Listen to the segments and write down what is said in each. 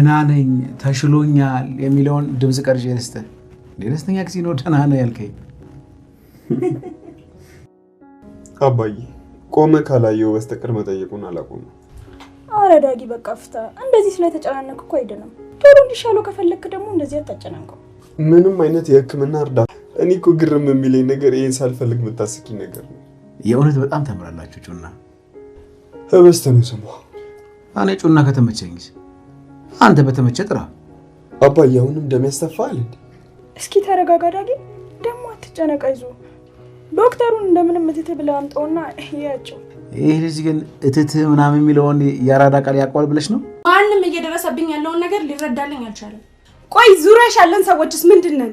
ደህና ነኝ ተሽሎኛል የሚለውን ድምጽ ቀርጬ ልስጥህ። ደስተኛ ጊዜ ነው ደህና ነህ ያልከኝ? አባዬ ቆመ ካላየው በስተቀር መጠየቁን አላቆመም። አረ ዳጊ በቃ ፍታ። እንደዚህ ስለተጨናነኩ እኮ አይደለም። ቶሎ እንዲሻለው ከፈለክ ደግሞ እንደዚህ አታጨናንቀው። ምንም አይነት የህክምና እርዳታ እኔ እኮ ግርም የሚለኝ ነገር ይሄን ሳልፈልግ የምታስቂኝ ነገር ነው። የእውነት በጣም ተምራላችሁ ጩና። ህብስት ነው ስሙ። እኔ ጩና ከተመቸኝ አንተ በተመቸ ጥራ። አባዬ አሁንም እንደሚያስተፋል እንዴ? እስኪ ተረጋጋ ዳጊ። ደግሞ አትጨነቅ፣ አይዞህ። ዶክተሩን እንደምንም እትት ብለህ አምጣውና ያቸው። ይሄ ልጅ ግን እትት ምናምን የሚለውን ያራዳ ቃል ያቋል ብለሽ ነው? ማንም እየደረሰብኝ ያለውን ነገር ሊረዳልኝ አልቻለም። ቆይ ዙሪያሽ ያለን ሰዎችስ ምንድነው?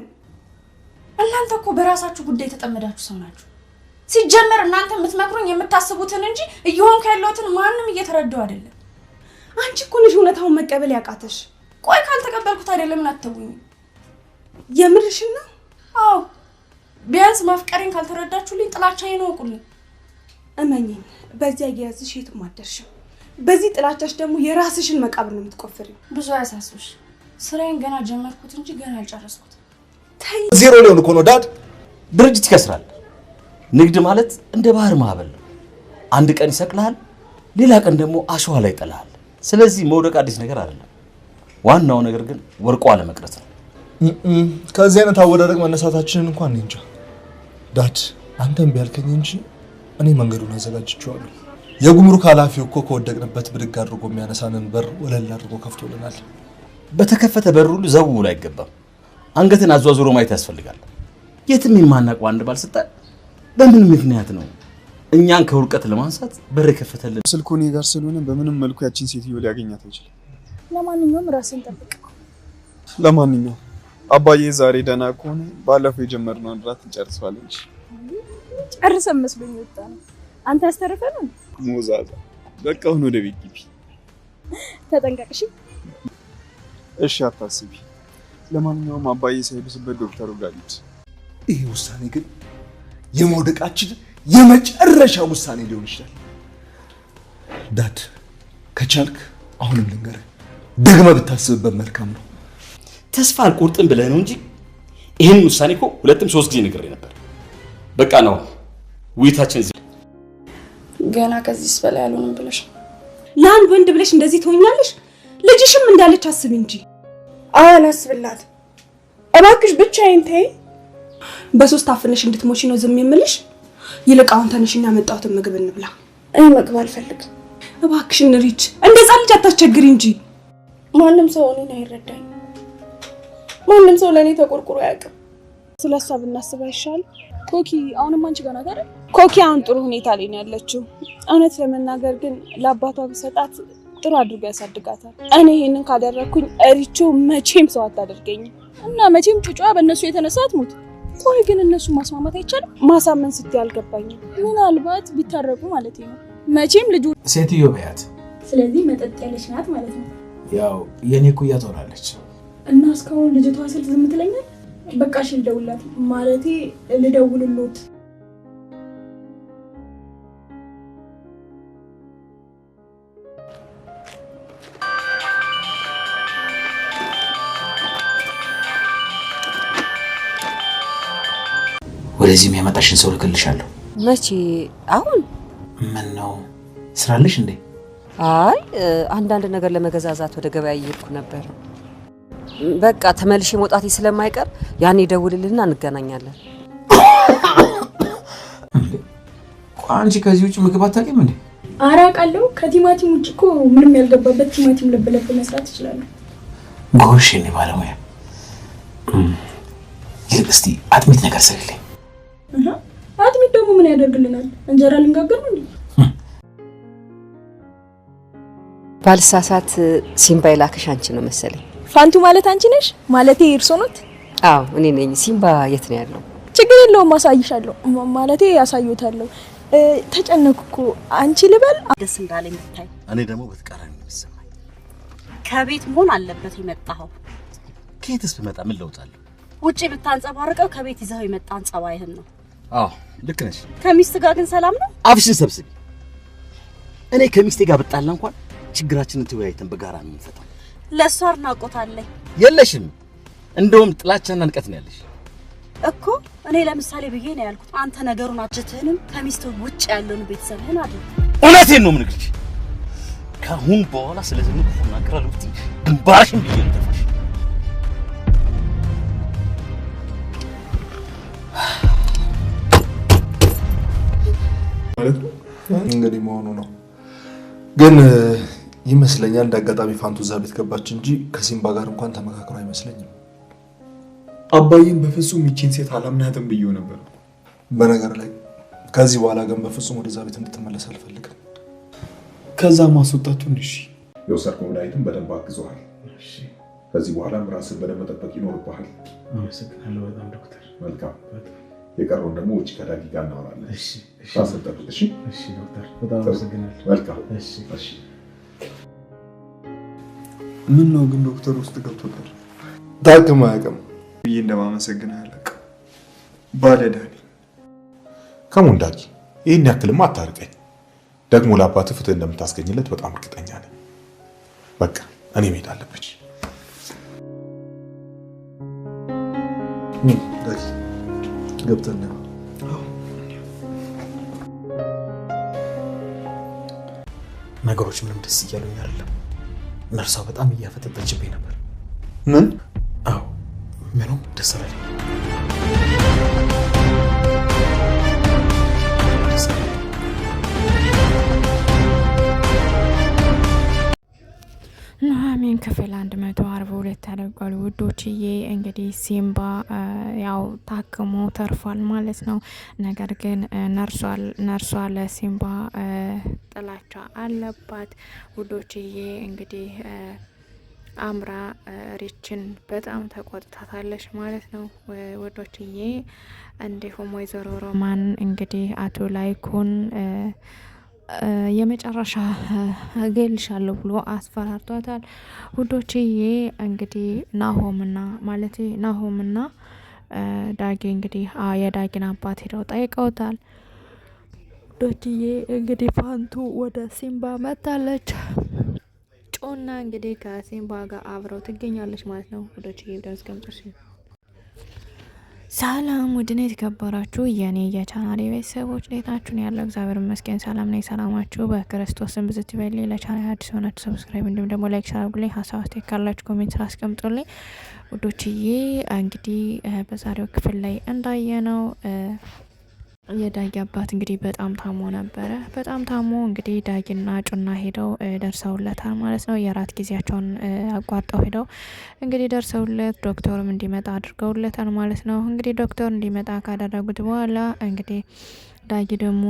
እናንተ እኮ በራሳችሁ ጉዳይ ተጠመዳችሁ ሰው ናችሁ። ሲጀመር እናንተ የምትመክሩኝ የምታስቡትን እንጂ እየሆንኩ ያለሁትን ማንም እየተረዳው አይደለም። አንቺ እኮ ነሽ እውነታውን መቀበል ያቃተሽ። ቆይ ካልተቀበልኩት አይደለም እናትተውኝ። የምርሽን ነው? አዎ ቢያንስ ማፍቀሬን ካልተረዳችሁልኝ ጥላቻዬን ወቁልኝ። እመኚኝ በዚያ ያያዝሽ የትም አትደርሽም። በዚህ ጥላቻሽ ደግሞ የራስሽን መቃብር ነው የምትቆፍሪው። ብዙ አያሳስብሽ። ስራዬን ገና ጀመርኩት እንጂ ገና አልጨረስኩት። ዜሮ ሊሆን እኮ ነው ዳድ። ድርጅት ይከስራል። ንግድ ማለት እንደ ባህር ማዕበል ነው። አንድ ቀን ይሰቅልሃል፣ ሌላ ቀን ደግሞ አሸዋ ላይ ይጥልሃል። ስለዚህ መውደቅ አዲስ ነገር አይደለም። ዋናው ነገር ግን ወርቆ አለመቅረት ነው። ከዚህ አይነት አወዳደቅ መነሳታችንን እንኳን እንጃ ዳድ። አንተም ቢያልከኝ እንጂ እኔ መንገዱን አዘጋጅቼዋለሁ። የጉምሩክ ኃላፊው እኮ ከወደቅንበት ብድግ አድርጎ የሚያነሳንን በር ወለል አድርጎ ከፍቶልናል። በተከፈተ በር ሁሉ ዘው ብሎ አይገባም። አንገትን አዟዙሮ ማየት ያስፈልጋል። የትም የማናውቀው አንድ ባለስልጣን በምን ምክንያት ነው እኛን ከውርቀት ለማንሳት በር ከፈተልን? ስልኩ እኔ ጋር ስለሆነ በምንም መልኩ ያቺን ሴትዮ ሊያገኛት አይችልም። ለማንኛውም ራስን ጠብቅ። ለማንኛውም አባዬ ዛሬ ደህና ከሆነ ባለፈው የጀመርነውን ራት እንጨርሰዋለን እንጂ ጨርሰን መስሎኝ ወጣ ነው። አንተ ያስተረፈን ነው ሞዛዛ። በቃ አሁን ወደ ቤት ግቢ። ተጠንቀቅሽ። እሺ አታስቢ። ለማንኛውም አባዬ ሳይብስበት ዶክተሩ ጋር ሂድ። ይሄ ውሳኔ ግን የመውደቃችን የመጨረሻ ውሳኔ ሊሆን ይችላል ዳድ። ከቻልክ አሁንም ልንገርህ ደግመህ ብታስብበት መልካም ነው። ተስፋ አልቆርጥም ብለህ ነው እንጂ ይሄን ውሳኔ እኮ ሁለትም ሶስት ጊዜ ነግሬ ነበር። በቃ ነው ውይይታችን እዚህ ገና ከዚህስ በላይ ያሉንም ብለሽ ለአንድ ወንድ ብለሽ እንደዚህ ትሆኛለሽ? ልጅሽም እንዳለች አስቢ እንጂ። አላስብላት እባክሽ፣ ብቻዬን ተይ። በሶስት አፍነሽ እንድትሞቺ ነው ዝም የምልሽ። ይልቅ አሁን ተነሽና ያመጣሁትን ምግብ እንብላ። እኔ ምግብ አልፈልግም። እባክሽን ሪች፣ እንደዛ ልጅ አታስቸግሪ እንጂ። ማንም ሰው እኔን አይረዳኝ። ማንም ሰው ለኔ ተቆርቁሮ አያውቅም። ስለሷ ብናስብ አይሻል? ኮኪ አሁንም አንቺ ጋር ናት አይደል? ኮኪ አሁን ጥሩ ሁኔታ ላይ ነው ያለችው። እውነት ለመናገር ግን ለአባቷ ብሰጣት ጥሩ አድርጎ ያሳድጋታል። እኔ ይሄንን ካደረኩኝ ሪቾ መቼም ሰው አታደርገኝም እና መቼም ጩጫ በእነሱ የተነሳ አትሞት። ቆይ ግን እነሱ ማስማማት አይቻልም? ማሳመን ስትይ አልገባኝም። ምናልባት ቢታረቁ ማለት ነው። መቼም ልጁ ሴትዮ በያት። ስለዚህ መጠጥ ያለች ናት ማለት ነው። ያው የኔ ኩያ ትሆናለች እና እስካሁን ልጅቷ ስልክ ዝም ትለኛል። በቃ እሺ ልደውልላት፣ ማለቴ ልደውልሎት። ወደዚህ የሚያመጣሽን ሰው ልክልሻለሁ። መቼ? አሁን? ምን ነው ስራልሽ እንዴ? አይ አንዳንድ ነገር ለመገዛዛት ወደ ገበያ እየሄድኩ ነበር። በቃ ተመልሼ መውጣቴ ስለማይቀር ያኔ ደውልልና እንገናኛለን። አንቺ ከዚህ ውጭ ምግብ አታውቂም እንዴ? አራቃለሁ። ከቲማቲም ውጭ እኮ ምንም ያልገባበት ቲማቲም ለበለብ መስራት ይችላል። ጎሽ እኔ ባለሙያ። ይልቅ እስቲ አጥሚት ነገር ስሪልኝ። አጥሚት ደግሞ ምን ያደርግልናል? እንጀራ ልንጋገር ነው እንዴ? ባልሳሳት ሲምባ የላከሽ አንቺ ነው መሰለኝ። ፋንቱ ማለት አንቺ ነሽ? ማለቴ እርሶ ኖት? አዎ እኔ ነኝ። ሲምባ የት ነው ያለው? ችግር የለውም አሳይሻለሁ። ማለቴ ያሳዩታለሁ። ተጨነኩ። አንቺ ልበል? ደስ እንዳለኝ ብታይ። እኔ ደግሞ በተቃራኒ ነው የሚሰማኝ። ከቤት መሆን አለበት የመጣው። ከየትስ ብመጣ ምን ለውጣለሁ? ውጪ ብታንጸባርቀው ከቤት ይዘው የመጣን ጸባይህን ነው። አዎ ልክ ነሽ። ከሚስት ጋር ግን ሰላም ነው? አፍሽን ሰብስቢ። እኔ ከሚስቴ ጋር ብጣላ እንኳን ችግራችንን ተወያይተን በጋራ ነው የምንፈታው። ለእሷ አድናቆት አለኝ። የለሽም። እንደውም ጥላቻና ንቀት ነው ያለሽ እኮ። እኔ ለምሳሌ ብዬ ነው ያልኩት። አንተ ነገሩን አጅትህንም ከሚስት ውጭ ያለውን ቤተሰብህን አድርግ። እውነቴን ነው የምነግርሽ። ከአሁን በኋላ ስለዚህ ምን ተናገራለሁ ብትይ ግንባርሽን ብዬ ነው ተፋሽ። ማለት እንግዲህ መሆኑ ነው። ግን ይመስለኛል እንደ አጋጣሚ ፋንቱ እዛ ቤት ገባች እንጂ ከሲምባ ጋር እንኳን ተመካክሮ አይመስለኝም። አባዬን በፍጹም ይቺን ሴት አላምናትም ብዬው ነበር። በነገር ላይ ከዚህ በኋላ ግን በፍጹም ወደዛ ቤት እንድትመለስ አልፈልግም። ከዛ ማስወጣቱን እሺ፣ የወሰድከው መድኃኒቱን በደንብ አግዘዋል። ከዚህ በኋላም ራስን በደንብ መጠበቅ ይኖርብሃል። አመሰግናለሁ በጣም ዶክተር። መልካም። የቀረውን ደግሞ ውጭ ከዳጊ ጋር እናወራለን። ራስን ጠብቅ። እሺ ዶክተር በጣም አመሰግናለሁ። መልካም። እሺ። ምን ነው ግን ዶክተር ውስጥ ገብቶታል። ታክም አያውቅም ብዬ እንደማመሰግንህ አላውቅም። ባለዳኒ ከሞን ዳጊ፣ ይህን ያክልማ አታርቀኝ። ደግሞ ለአባትህ ፍትህ እንደምታስገኝለት በጣም እርግጠኛ ነኝ። በቃ እኔ መሄድ አለብኝ። ዳጊ ገብተን ነገሮች ምንም ደስ እያሉኝ አይደለም። ነርሷ በጣም እያፈጠጠችብኝ ነበር። ምን? አዎ ምንም ደስ አላለኝ። ኑሐሚን ክፍል 142 ተለቋል ውዶችዬ። እንግዲህ ሲምባ ያው ታክሞ ተርፏል ማለት ነው። ነገር ግን ነርሷ ለሲምባ ጥላቻ አለባት ውዶችዬ። እንግዲህ አምራ ሪችን በጣም ተቆጥታታለች ማለት ነው ውዶችዬ። እንዲሁም ወይዘሮ ሮማን እንግዲህ አቶ ላይኩን የመጨረሻ እገልሻለሁ ብሎ አስፈራርቷታል ውዶችዬ። እንግዲህ ናሆምና ዳጊ እንግዲህ የዳጊን አባት ሄደው ጠይቀውታል ውዶችዬ። እንግዲህ ፋንቱ ወደ ሲምባ መታለች። ጮና እንግዲህ ከሲምባ ጋር አብረው ትገኛለች ማለት ነው ውዶችዬ። ቪዲዮውን እስከምጨርሱ ሰላም ውድና የተከበራችሁ የኔ የቻናሌ ቤተሰቦች እንዴት ናችሁ? ያለው እግዚአብሔር ይመስገን ሰላም ነኝ። ሰላማችሁ በክርስቶስም ብዝት ይበል። ለቻናሌ አዲስ ሆናችሁ ሰብስክራይብ እንዲሁም ደግሞ ላይክ አድርጉልኝ። ሀሳብ አስተያየት ካላችሁ ኮሜንት አስቀምጡልኝ ውዶችዬ። እንግዲህ በዛሬው ክፍል ላይ እንዳየነው የዳጊ አባት እንግዲህ በጣም ታሞ ነበረ። በጣም ታሞ እንግዲህ ዳጊና ጩና ሄደው ደርሰውለታል ማለት ነው። የራት ጊዜያቸውን አቋርጠው ሄደው እንግዲህ ደርሰውለት ዶክተሩም እንዲመጣ አድርገውለታል ማለት ነው። እንግዲህ ዶክተር እንዲመጣ ካደረጉት በኋላ እንግዲህ ዳጊ ደግሞ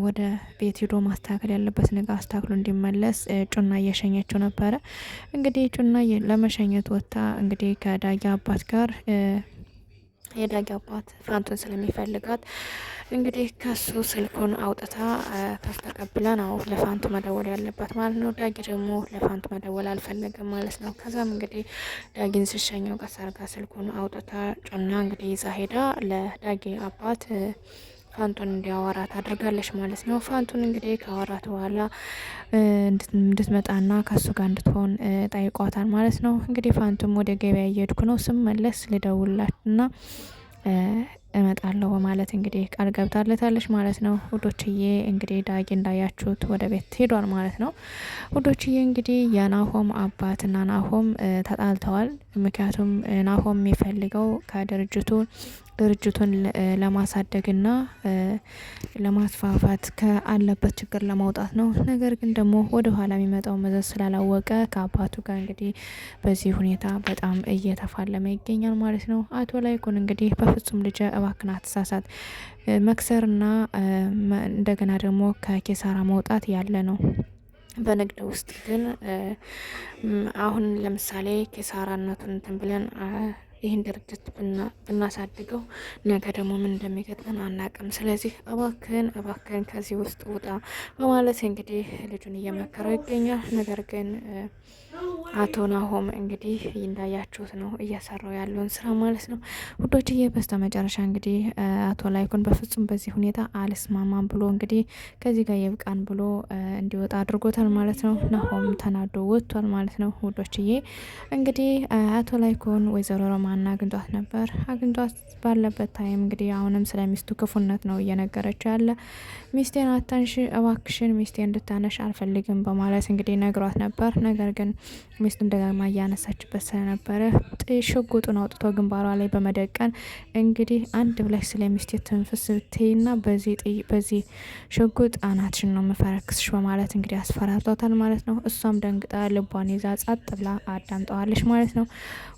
ወደ ቤት ሄዶ ማስተካከል ያለበት ነገር አስተካክሎ እንዲመለስ ጩና እየሸኘችው ነበረ። እንግዲህ ጩና ለመሸኘት ወጥታ እንግዲህ ከዳጊ አባት ጋር የዳጊ አባት ፋንቱን ስለሚፈልጋት እንግዲህ ከሱ ስልኩን አውጥታ ተቀብላ ነው ለፋንቱ መደወል ያለባት ማለት ነው። ዳጊ ደግሞ ለፋንቱ መደወል አልፈለገም ማለት ነው። ከዛም እንግዲህ ዳጊን ስሸኘው ቀሰርጋ ስልኩን አውጥታ ጩና እንግዲህ ይዛ ሄዳ ለዳጊ አባት ፋንቱን እንዲያወራት አድርጋለች ማለት ነው። ፋንቱን እንግዲህ ካወራት በኋላ እንድትመጣና ከሱ ጋር እንድትሆን ጠይቋታል ማለት ነው። እንግዲህ ፋንቱም ወደ ገበያ እየሄድኩ ነው ስመለስ ልደውልላትና እመጣለሁ በማለት እንግዲህ ቃል ገብታለታለች ማለት ነው ውዶችዬ። እንግዲህ ዳጊ እንዳያችሁት ወደ ቤት ሄዷል ማለት ነው ውዶችዬ። እንግዲህ የናሆም አባትና ናሆም ተጣልተዋል። ምክንያቱም ናሆም የሚፈልገው ድርጅቱን ለማሳደግና ለማስፋፋት ከአለበት ችግር ለማውጣት ነው። ነገር ግን ደግሞ ወደ ኋላ የሚመጣው መዘዝ ስላላወቀ ከአባቱ ጋር እንግዲህ በዚህ ሁኔታ በጣም እየተፋለመ ይገኛል ማለት ነው። አቶ ላይኩን እንግዲህ በፍጹም ልጅ እባክን አትሳሳት፣ መክሰርና እንደገና ደግሞ ከኪሳራ መውጣት ያለ ነው። በንግድ ውስጥ ግን አሁን ለምሳሌ ኪሳራነቱን እንትን ብለን ይህን ድርጅት ብናሳድገው ነገ ደግሞ ምን እንደሚገጥመን አናቅም። ስለዚህ እባክህን ከዚህ ውስጥ ውጣ በማለት እንግዲህ ልጁን እየመከረው ይገኛል። ነገር ግን አቶ ናሆም እንግዲህ እንዳያችሁት ነው እየሰራው ያለውን ስራ ማለት ነው ውዶችዬ። በስተመጨረሻ እንግዲህ አቶ ላይኩን በፍጹም በዚህ ሁኔታ አልስማማም ብሎ እንግዲህ ከዚህ ጋር የብቃን ብሎ እንዲወጣ አድርጎታል ማለት ነው። ናሆም ተናዶ ወጥቷል ማለት ነው ውዶችዬ። እንግዲህ አቶ ላይኩን ወይዘሮ ሮማን አግኝቷት ነበር። አግኝቷት ባለበት ታይም እንግዲህ አሁንም ስለ ሚስቱ ክፉነት ነው እየነገረች ያለ። ሚስቴን አታንሽ እባክሽን፣ ሚስቴን እንድታነሽ አልፈልግም በማለት እንግዲህ ነግሯት ነበር። ነገር ግን ሚስቱን ደጋግማ እያነሳችበት ስለነበረ ሽጉጡን አውጥቶ ግንባሯ ላይ በመደቀን እንግዲህ አንድ ብለሽ ስለ ሚስቴ ትንፍስ ብትይና በዚህ ሽጉጥ አናትሽን ነው መፈረክስሽ በማለት እንግዲህ አስፈራርቷታል ማለት ነው። እሷም ደንግጣ ልቧን ይዛ ጸጥ ብላ አዳምጠዋለች ማለት ነው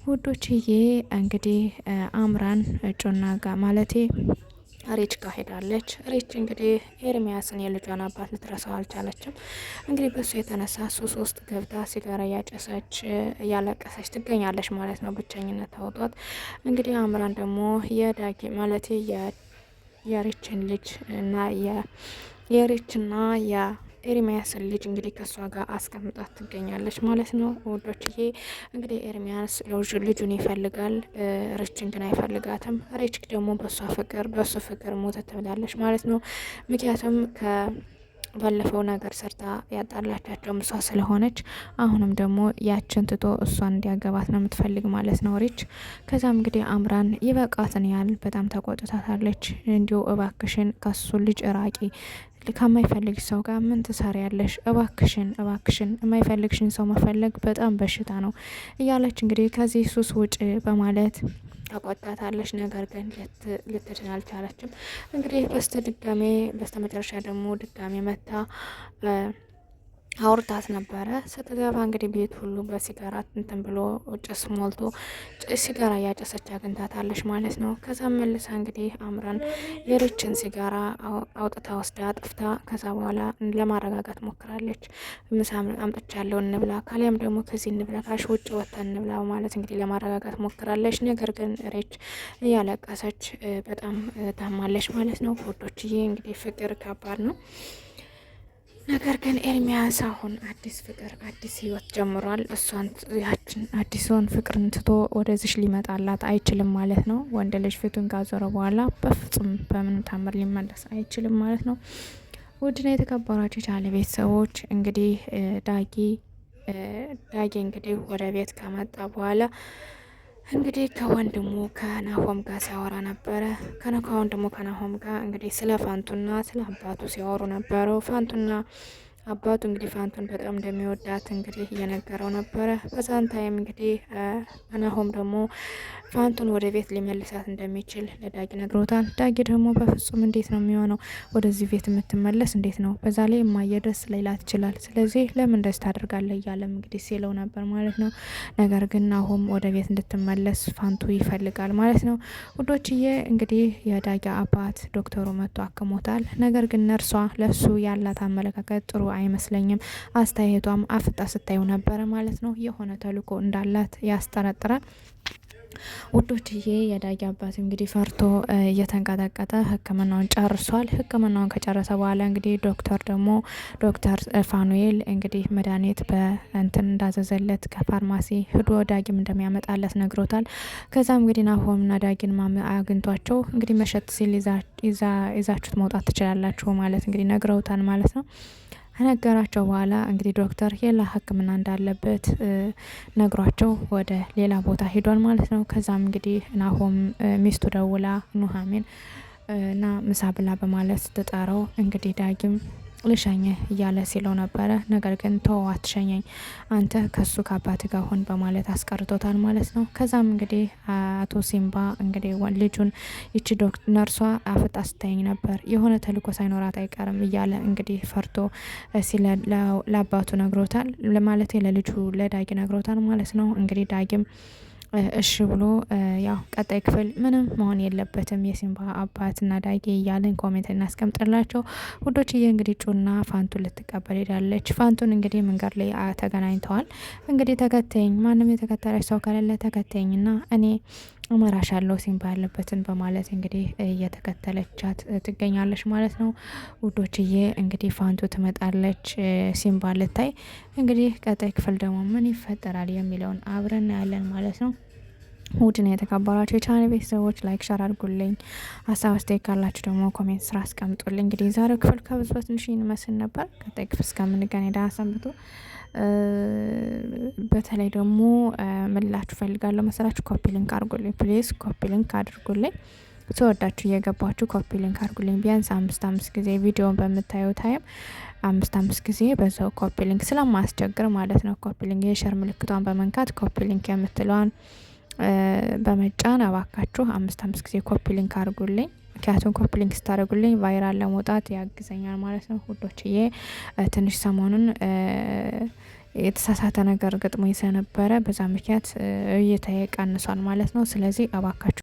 ውዶችዬ። እንግዲህ አምራን እጮና ጋር ማለቴ ሬች ጋር ሄዳለች። ሬች እንግዲህ ኤርሚያስን የልጇን አባት ልትረሳው አልቻለችም። እንግዲህ በሱ የተነሳ ሱስ ውስጥ ገብታ ሲጋራ እያጨሰች እያለቀሰች ትገኛለች ማለት ነው። ብቸኝነት ታውጧት እንግዲህ አምራን ደግሞ የዳጊ ማለቴ የሬችን ልጅ እና የሬችና ኤርሚያስን ልጅ እንግዲህ ከሷ ጋር አስቀምጣት ትገኛለች ማለት ነው ውዶችዬ። እንግዲህ ኤርሚያስ ልጁን ይፈልጋል፣ ሬችን ግን አይፈልጋትም። ሬች ደግሞ በሱ ፍቅር ሞተት ትብላለች ማለት ነው። ምክንያቱም ባለፈው ነገር ሰርታ ያጣላቻቸው እሷ ስለሆነች አሁንም ደግሞ ያችን ትቶ እሷን እንዲያገባት ነው የምትፈልግ ማለት ነው ሬች። ከዛም እንግዲህ አምራን ይበቃትን ያህል በጣም ተቆጥታታለች። እንዲሁ እባክሽን ከሱ ልጅ ራቂ፣ ከማይፈልግ ሰው ጋር ምን ትሰሪያለሽ? እባክሽን የማይፈልግሽን ሰው መፈለግ በጣም በሽታ ነው እያለች እንግዲህ ከዚህ ሱስ ውጭ በማለት ተቆጣታለች። ነገር ግን ልትድን አልቻለችም። እንግዲህ በስተመጨረሻ ደግሞ ድጋሜ መታ አውርታት ነበረ። ስትገባ እንግዲህ ቤት ሁሉ በሲጋራ እንትን ብሎ ጭስ ሞልቶ ሲጋራ እያጨሰች አግኝታታለች ማለት ነው። ከዛ መልሳ እንግዲህ አምራን የሬችን ሲጋራ አውጥታ ወስዳ አጥፍታ ከዛ በኋላ ለማረጋጋት ሞክራለች። ምሳ አምጥቻለሁ እንብላ፣ ካሊያም ደግሞ ከዚህ እንብላ፣ ካሽ ውጭ ወጥተን እንብላ ማለት እንግዲህ ለማረጋጋት ሞክራለች። ነገር ግን ሬች እያለቀሰች በጣም ታማለች ማለት ነው ውዶችዬ። እንግዲህ ፍቅር ከባድ ነው። ነገር ግን ኤርሚያስ አሁን አዲስ ፍቅር አዲስ ህይወት ጀምሯል። እሷን ያችን አዲስውን ፍቅርን ትቶ ወደዚሽ ሊመጣላት አይችልም ማለት ነው። ወንድ ልጅ ፊቱን ካዞረ በኋላ በፍጹም በምንም ታምር ሊመለስ አይችልም ማለት ነው። ውድና የተከበራችሁ ቻለ ቤተሰቦች እንግዲህ ዳጊ እንግዲህ ወደ ቤት ከመጣ በኋላ እንግዲህ ከወንድሙ ከናሆም ጋር ሲያወራ ነበረ። ከወንድሙ ከናሆም ጋር እንግዲህ ስለ ፋንቱና ስለ አባቱ ሲያወሩ ነበረው። ፋንቱና አባቱ እንግዲህ ፋንቱን በጣም እንደሚወዳት እንግዲህ እየነገረው ነበረ። በዛን ታይም እንግዲህ ናሆም ደግሞ ፋንቱን ወደ ቤት ሊመልሳት እንደሚችል ለዳጊ ነግሮታል። ዳጊ ደግሞ በፍጹም እንዴት ነው የሚሆነው? ወደዚህ ቤት የምትመለስ እንዴት ነው? በዛ ላይ የማየደስ ሌላት ይችላል። ስለዚህ ለምን ደስ ታደርጋለህ እያለም እንግዲህ ሲለው ነበር ማለት ነው። ነገር ግን ናሆም ወደ ቤት እንድትመለስ ፋንቱ ይፈልጋል ማለት ነው ውዶችዬ። እንግዲህ የዳጊ አባት ዶክተሩ መጥቶ አክሞታል። ነገር ግን ነርሷ ለሱ ያላት አመለካከት ጥሩ አይመስለኝም። አስተያየቷም አፍጣ ስታየው ነበረ ማለት ነው። የሆነ ተልዕኮ እንዳላት ያስጠረጥራል ውዶችዬ። የዳጊ አባት እንግዲህ ፈርቶ እየተንቀጠቀጠ ሕክምናውን ጨርሷል። ሕክምናውን ከጨረሰ በኋላ እንግዲህ ዶክተር ፋኑኤል እንግዲህ መድኃኒት በእንትን እንዳዘዘለት ከፋርማሲ ሂዶ ዳጊም እንደሚያመጣለት ነግሮታል። ከዛም እንግዲህ ናሆምና ዳጊን አግኝቷቸው እንግዲህ መሸት ሲል ይዛችሁት መውጣት ትችላላችሁ ማለት እንግዲህ ነግረውታል ማለት ነው። ከነገራቸው በኋላ እንግዲህ ዶክተር ሌላ ሕክምና እንዳለበት ነግሯቸው ወደ ሌላ ቦታ ሄዷል ማለት ነው። ከዛም እንግዲህ ናሆም ሚስቱ ደውላ ኑሐሚን እና ምሳ ብላ በማለት ስትጠራው እንግዲህ ዳጊም ልሸኝህ እያለ ሲለው ነበረ። ነገር ግን ተው አትሸኘኝ፣ አንተ ከሱ ከአባት ጋር ሁን በማለት አስቀርቶታል ማለት ነው። ከዛም እንግዲህ አቶ ሲምባ እንግዲህ ልጁን ይቺ ነርሷ አፍጣ ስታየኝ ነበር የሆነ ተልዕኮ ሳይኖራት አይቀርም እያለ እንግዲህ ፈርቶ ለአባቱ ነግሮታል ማለት ለልጁ ለዳጊ ነግሮታል ማለት ነው። እንግዲህ ዳጊም እሺ ብሎ ያው ቀጣይ ክፍል ምንም መሆን የለበትም የሲምባ አባትና ዳጊ እያለን ኮሜንት እናስቀምጥላቸው ውዶችዬ። እንግዲህ ጩና ፋንቱን ልትቀበል ሄዳለች። ፋንቱን እንግዲህ መንገድ ላይ ተገናኝተዋል። እንግዲህ ተከተኝ፣ ማንም የተከተለች ሰው ከሌለ ተከተኝና እኔ እመራሻለሁ ሲምባ ያለበትን በማለት እንግዲህ እየተከተለቻት ትገኛለች ማለት ነው ውዶችዬ። እንግዲህ ፋንቱ ትመጣለች ሲምባ ልታይ። እንግዲህ ቀጣይ ክፍል ደግሞ ምን ይፈጠራል የሚለውን አብረን ያለን ማለት ነው። ውድና የተከበራችሁ የቻናሌ ቤተሰቦች ላይክ ሸር አድርጉልኝ። ሀሳብ አስተያየት ካላችሁ ደግሞ ኮሜንት ስራ አስቀምጡልኝ። እንግዲህ የዛሬው ክፍል ከብዙ በትንሹ ይመስል ነበር። ቀጣይ ክፍል እስከምንገናኝ ደህና ሰንብቱ። በተለይ ደግሞ ምላችሁ ፈልጋለሁ መሰላችሁ ኮፒ ሊንክ አድርጉልኝ ፕሊዝ፣ ኮፒ ሊንክ አድርጉልኝ። ተወዳችሁ እየገባችሁ ኮፒ ሊንክ አድርጉልኝ። ቢያንስ 5 ጊዜ ቪዲዮን በምታዩ ታይም 5 ጊዜ በዛው ኮፒ ሊንክ ስለማያስቸግር ማለት ነው። ኮፒ ሊንክ የሸር ምልክቷን በመንካት ኮፒ ሊንክ የምትለዋን በመጫን አባካችሁ 5 ጊዜ ኮፒ ሊንክ አድርጉልኝ። ምክንያቱም ኮፒ ሊንክ ስታደርጉልኝ ቫይራል ለመውጣት ያግዘኛል ማለት ነው ውዶችዬ። ትንሽ ሰሞኑን የተሳሳተ ነገር ገጥሞኝ ስለነበረ በዛ ምክንያት እይታዬ ቀንሷል ማለት ነው። ስለዚህ አባካችሁ